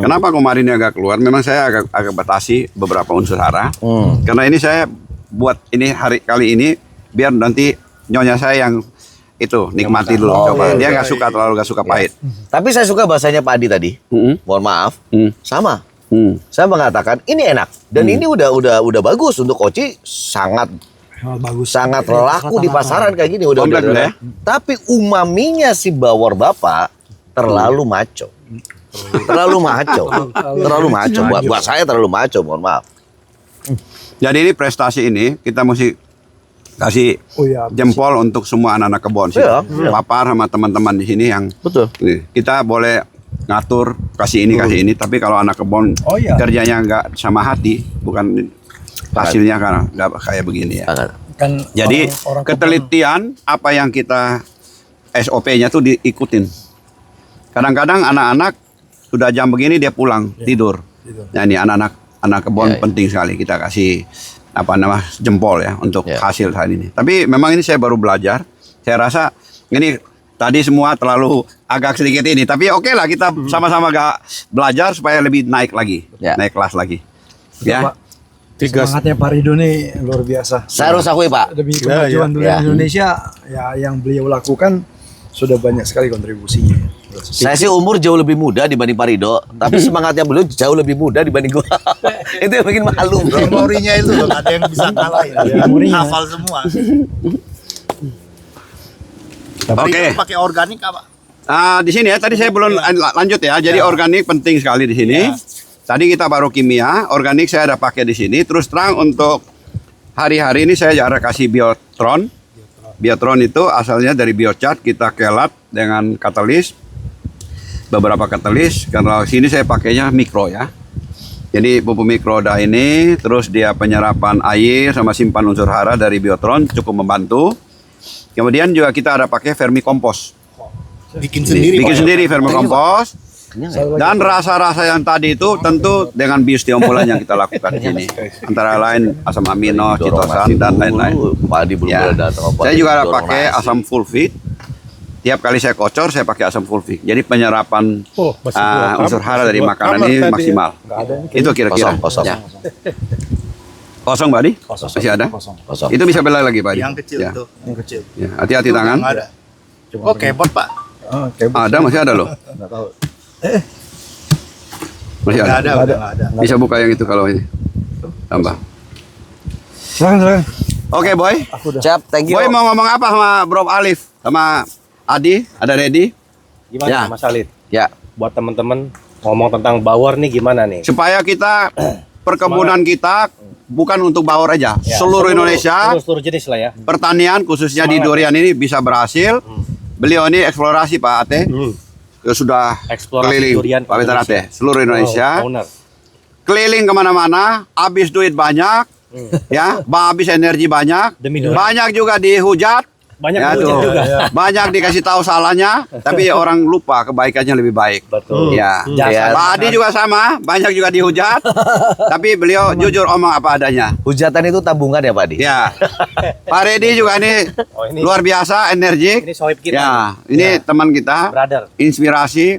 Kenapa kemarinnya agak keluar? Memang saya agak batasi beberapa unsur hara. Karena ini saya buat ini hari kali ini biar nanti nyonya saya yang itu nikmati dulu. Coba dia nggak suka terlalu nggak suka pahit. Tapi saya suka bahasanya Pak Adi tadi. Mohon maaf. Sama. Saya mengatakan ini enak dan ini udah bagus untuk Oci, sangat sangat laku di pasaran kayak gini udah. Komplek ya. Tapi umaminya si bawor Bapak terlalu maco. Terlalu maco. Buat saya terlalu maco, mohon maaf. Jadi ini prestasi ini kita mesti kasih jempol untuk semua anak-anak kebon sih. Iya. Papar sama teman-teman di sini yang Betul. nih, kita boleh ngatur kasih ini, tapi kalau anak kebon kerjanya nggak sama hati, bukan hasilnya kan nggak kayak begini ya. Kan Jadi ketelitian apa yang kita SOP-nya tuh diikutin. Kadang-kadang anak-anak sudah jam begini dia pulang tidur. Nah ini anak kebon penting sekali kita kasih jempol ya untuk hasil hari ini. Tapi memang ini saya baru belajar. Saya rasa ini tadi semua terlalu agak sedikit ini. Tapi oke lah kita sama-sama gak belajar supaya lebih naik lagi, naik kelas lagi. Ya. semangatnya Pak Rido nih luar biasa. Saya harus akui Pak. Demi kemajuan durian Indonesia ya yang beliau lakukan sudah banyak sekali kontribusinya. Saya sih umur jauh lebih muda dibanding Pak Rido, tapi semangatnya beliau jauh lebih muda dibanding gua. Itu yang bikin malu, bro. Memorinya itu loh, ada yang bisa kalahin. Memorinya. Hafal semua. Oke. Pakai organik apa? Di sini ya, tadi saya belum lanjut ya. Jadi organik penting sekali di sini. Tadi kita baru kimia, organik saya ada pakai di sini. Terus terang untuk hari-hari ini saya jarang kasih biotron. Biotron itu asalnya dari biochar, kita kelat dengan katalis. Beberapa katalis. Karena sini saya pakainya mikro ya. Jadi pupuk mikroda ini, terus dia penyerapan air sama simpan unsur hara dari biotron cukup membantu. Kemudian juga kita ada pakai vermikompos. Bikin sendiri. Bikin sendiri vermikompos. Dan rasa-rasa yang tadi itu tentu dengan biostiomulan yang kita lakukan di sini. Antara lain asam amino, citosan dan lain-lain. Pak Adi belum Ya. boleh datang. Saya juga ada pakai asam fulvit. Tiap kali saya kocor saya pakai asam fulvit. Jadi penyerapan unsur hara dari makanan ini maksimal. Itu kira-kira. Kosong. Ya. Kosong, Pak Adi? Masih ada? Kosong. Itu bisa beli lagi, Pak Adi. Yang kecil Ya. tuh. Yang kecil. Ya, hati-hati tangan. Nggak ada. Oh, kebot, Pak. Ada, masih ada loh. Masih Nggak ada. ada, udah nggak ada. Bisa buka yang itu kalau ini. Tambah. Silakan. Oke, Boy. Siap, thank you. Boy mau ngomong apa sama Bro Alif? Sama Adi? Ada ready? Gimana Ya. Mas Alid? Ya. Buat teman-teman ngomong tentang bawor nih gimana nih? Supaya kita perkebunan kita bukan untuk bawor aja. Ya, seluruh Indonesia seluruh jenis lah ya. pertanian khususnya di durian ini bisa berhasil. Beliau ini eksplorasi Pak Ate. Sudah Eksplorasi keliling durian Pak Peter Indonesia. Ate, seluruh Indonesia. Owner. Keliling kemana-mana, habis duit banyak, ya, habis energi banyak, Demi durian. banyak juga dihujat, Banyak ya, dihujat tuh. juga. Banyak dikasih tahu salahnya, tapi orang lupa kebaikannya lebih baik. Betul. Ya, Jasa. Pak Adi juga sama, banyak juga dihujat, tapi beliau jujur omong apa adanya. Hujatan itu tabungan ya Pak Adi? Ya, Pak Redi juga ini Oh, ini luar biasa, energik. ini sohib kita. Ya, ini teman kita, Brother. inspirasi,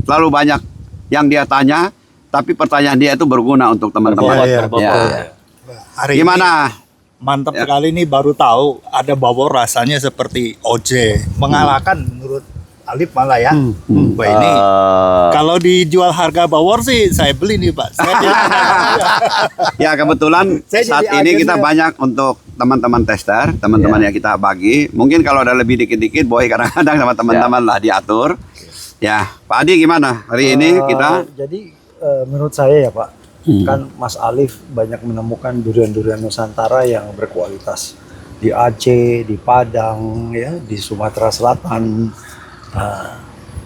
selalu banyak yang dia tanya, tapi pertanyaan dia itu berguna untuk teman-teman. Berbobot. Ya. Hari Gimana? ini mantap sekali nih, baru tahu ada bawor rasanya seperti OJ. Mengalahkan menurut Alif malah ya. Wah ini kalau dijual harga bawor sih saya beli nih Pak. Ya kebetulan Saya saat jadi ini kita agennya. banyak untuk teman-teman tester, teman-teman yang kita bagi. Mungkin kalau ada lebih dikit-dikit, Boy kadang-kadang sama teman-teman lah diatur. Ya, Pak Adi gimana? Hari ini kita Jadi menurut saya ya Pak, kan Mas Alif banyak menemukan durian-durian Nusantara yang berkualitas di Aceh, di Padang, ya, di Sumatera Selatan.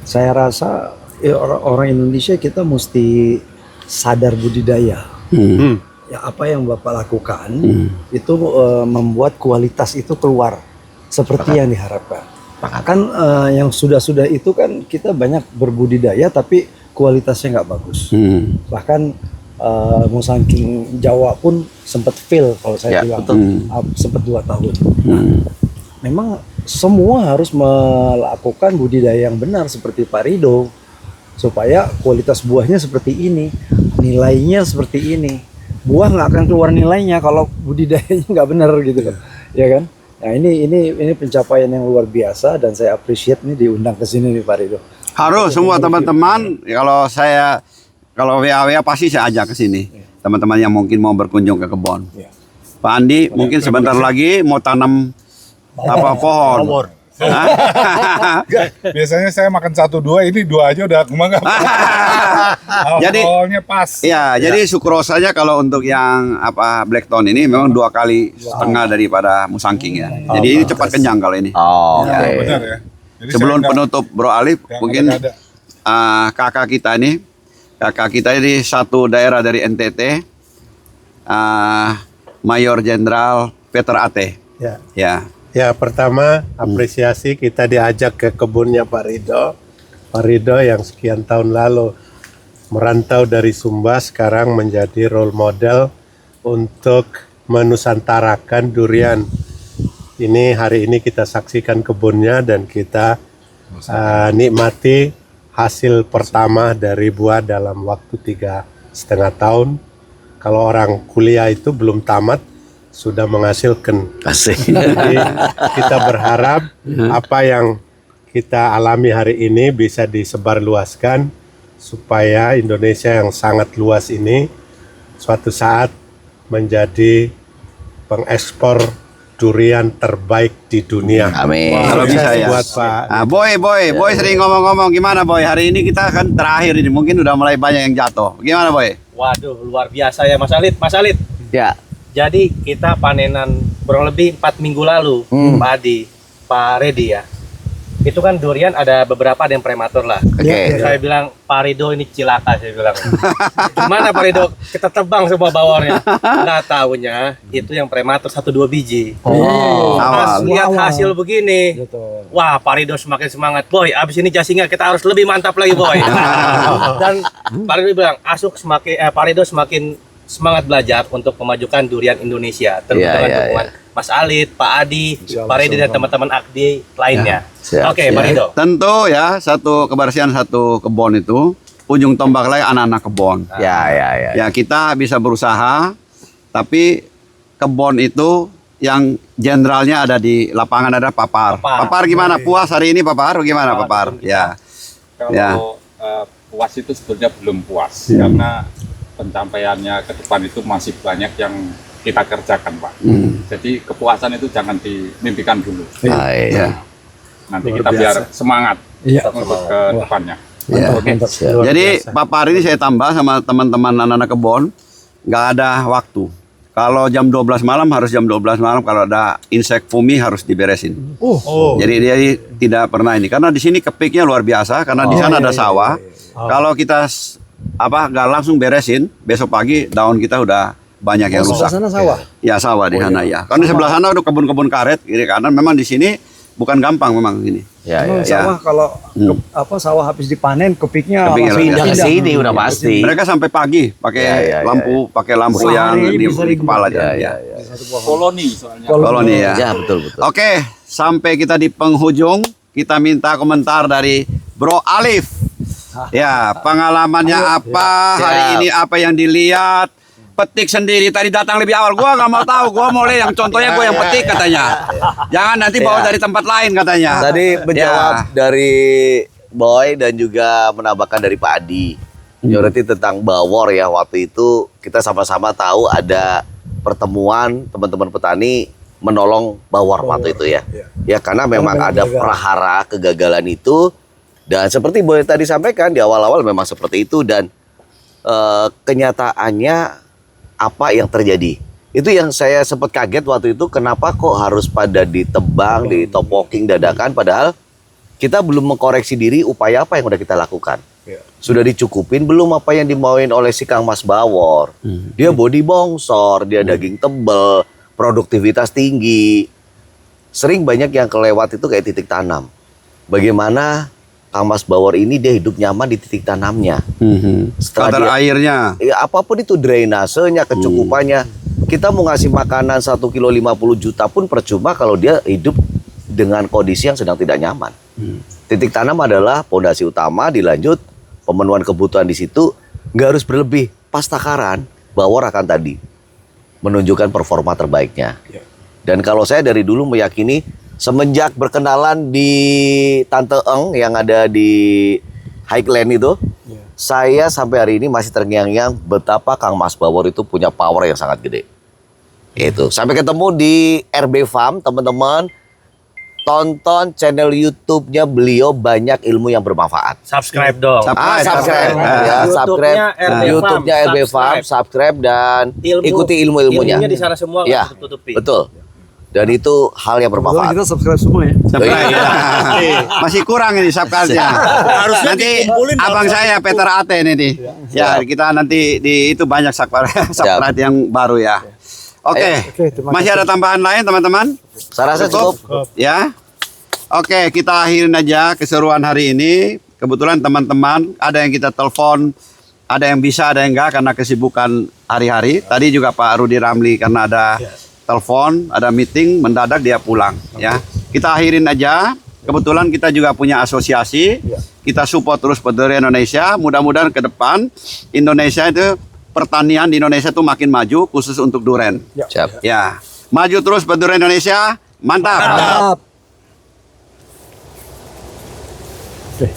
Saya rasa orang Indonesia kita mesti sadar budidaya. Ya apa yang Bapak lakukan itu membuat kualitas itu keluar seperti yang diharapkan. Kan yang sudah-sudah itu kan kita banyak berbudidaya tapi kualitasnya nggak bagus. Bahkan Musangking Jawa pun sempat fail kalau saya bilang, sempat 2 tahun. Memang semua harus melakukan budidaya yang benar seperti Pak Rido supaya kualitas buahnya seperti ini, nilainya seperti ini. Buah nggak akan keluar nilainya kalau budidayanya nggak benar gitu loh, ya kan? Nah ini pencapaian yang luar biasa dan saya appreciate nih diundang ke sini nih Pak Rido. harus semua teman-teman. Kalau WA pasti saya ajak ke sini. Teman-teman yang mungkin mau berkunjung ke kebun. Pak Andi mungkin sebentar lagi mau tanam pohon. Biasanya saya makan 1-2, ini 2 aja udah kemana. Jadi Alkoholnya pas. ya, jadi sukrosanya kalau untuk yang Blackstone ini memang 2 kali setengah daripada Musangking ya. Jadi ini cepat kenyang kalau ini. Benar ya. Jadi Sebelum saya nggak- penutup Bro Alif, nggak mungkin ada. kakak kita ini satu daerah dari NTT, Mayor Jenderal Peter Ate. Ya. Ya. Ya, pertama apresiasi kita diajak ke kebunnya Pak Rido. Pak Rido yang sekian tahun lalu merantau dari Sumba sekarang menjadi role model untuk menusantarakan durian. Ini hari ini kita saksikan kebunnya dan kita nikmati hasil pertama dari buah dalam waktu 3,5 tahun. Kalau orang kuliah itu belum tamat sudah menghasilkan. Asik. Jadi kita berharap apa yang kita alami hari ini bisa disebarluaskan supaya Indonesia yang sangat luas ini suatu saat menjadi pengekspor durian terbaik di dunia. Amin. Kalau bisa ya. Buat Pak. Boy sering ngomong-ngomong gimana Boy? Hari ini kita kan terakhir ini mungkin udah mulai banyak yang jatuh. Gimana Boy? Waduh, luar biasa ya Mas Alit. Mas Alit, Ya. jadi kita panenan kurang lebih 4 minggu lalu, Pak Adi, Pak Redi ya. Itu kan durian ada beberapa ada yang prematur lah. Oke. Saya bilang, Pak Rido ini cilaka, saya bilang. Gimana Pak Rido? Kita tebang semua bawarnya. Nggak tahunya, itu yang prematur 1-2 biji. Pas Awal. lihat hasil begini, wah Pak Rido semakin semangat. Boy, abis ini jasingan kita harus lebih mantap lagi Boy. Dan Pak Rido bilang, Pak Rido semakin semangat belajar untuk memajukan durian Indonesia. Tentu Iya, dengan iya, dukungan Mas Alit, Pak Adi, Pak Redi dan teman-teman Akdi lainnya. Siap, Oke, Pak Rido. Tentu ya, satu kebersihan satu kebun itu ujung tombak lagi anak-anak kebun. Ya. Ya kita bisa berusaha, tapi kebun itu yang jenderalnya ada di lapangan ada Papar. Papar gimana? Puas hari ini Papar? Gimana Papar? Ya. Kalau Ya. puas itu sebetulnya belum puas karena pencapaiannya ke depan itu masih banyak yang kita kerjakan Pak. Jadi kepuasan itu jangan dimimpikan dulu. Baik. Ya. Nanti kita biar semangat untuk ke depannya. Ya. Mantap. Siap. Jadi Papar ini saya tambah sama teman-teman anak-anak kebun, nggak ada waktu. Kalau jam 12 malam harus jam 12 malam, kalau ada insek fumi harus diberesin. Jadi dia tidak pernah ini karena di sini kepiknya luar biasa karena di sana ada sawah. Kalau kita nggak langsung beresin, besok pagi daun kita udah banyak yang rusak. Sana sawah. Ya sawah di sana ya. Karena di sebelah sana udah kebun-kebun karet kiri kanan. Memang di sini bukan gampang memang ini. Ya. Emang sawah kalau sawah habis dipanen kepiknya Kepiknya langsung Pindah ke sini udah pasti. Mereka sampai pagi pakai Ya. pakai lampu yang Sehari di bisa ribuan. kepala Ya. ya. Koloni soalnya. Koloni ya. Ya, betul. Oke, sampai kita di penghujung, kita minta komentar dari Bro Alif. Ya, pengalamannya apa, hari Siap. ini apa yang dilihat, petik sendiri. Tadi datang lebih awal. Gua nggak mau tahu. Gua mulai yang contohnya gua yang petik katanya. Jangan nanti bawa dari tempat lain katanya. Tadi menjawab dari Boy dan juga menambahkan dari Pak Adi. Berarti tentang bawor ya, waktu itu kita sama-sama tahu ada pertemuan teman-teman petani menolong bawor waktu itu ya. Ya karena memang ada prahara kegagalan itu, dan seperti Boy tadi sampaikan di awal-awal memang seperti itu, dan kenyataannya apa yang terjadi. Itu yang saya sempat kaget waktu itu, kenapa kok harus pada ditebang, ditopoking dadakan, padahal kita belum mengkoreksi diri upaya apa yang udah kita lakukan. Sudah dicukupin belum apa yang dimauin oleh si Kang Mas Bawor. Dia body bongsor, dia daging tebel, produktivitas tinggi. Sering banyak yang kelewat itu kayak titik tanam. Bagaimana Kang Mas Bawor ini dia hidup nyaman di titik tanamnya. Kadar airnya. Ya, apapun itu, drainasenya, kecukupannya. Kita mau ngasih makanan 1 kilo 50 juta pun percuma kalau dia hidup dengan kondisi yang sedang tidak nyaman. Titik tanam adalah fondasi utama, dilanjut pemenuhan kebutuhan di situ, nggak harus berlebih. Pas takaran, Bawor akan tadi menunjukkan performa terbaiknya. Dan kalau saya dari dulu meyakini, semenjak berkenalan di Tante Eng yang ada di Highland itu, saya sampai hari ini masih terngiang-ngiang betapa Kang Mas Bawor itu punya power yang sangat gede. Itu. Sampai ketemu di RB Farm, teman-teman. Tonton channel YouTube-nya beliau, banyak ilmu yang bermanfaat. Subscribe dong. Subscribe. Ya, subscribe. YouTube-nya RB Farm, subscribe dan ikuti ilmu-ilmunya. Ilmunya di sana semua, Ya, nggak tutupi. betul. Dan itu hal yang Kebetulan bermanfaat. kita subscribe semua ya. Masih kurang ini subscribe-nya. Harusnya Nanti dikumpulin abang saya Peter Ate nih. Ya, kita nanti di itu banyak subscribe yang baru ya. Oke. terima Masih ada tambahan lain teman-teman? Saya rasa cukup. Ya. Oke, kita akhirin aja keseruan hari ini. Kebetulan teman-teman ada yang kita telepon, ada yang bisa, ada yang enggak karena kesibukan hari-hari. Tadi juga Pak Rudi Ramli karena ada telepon, ada meeting, mendadak dia pulang ya. Kita akhirin aja. Kebetulan kita juga punya asosiasi. Kita support terus Petdurian Indonesia. Mudah-mudahan ke depan Indonesia itu, pertanian di Indonesia itu makin maju khusus untuk duren. Siap. Ya. Maju terus Petdurian Indonesia. Mantap.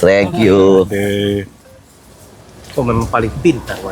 Thank you. Oh, memang paling pintar.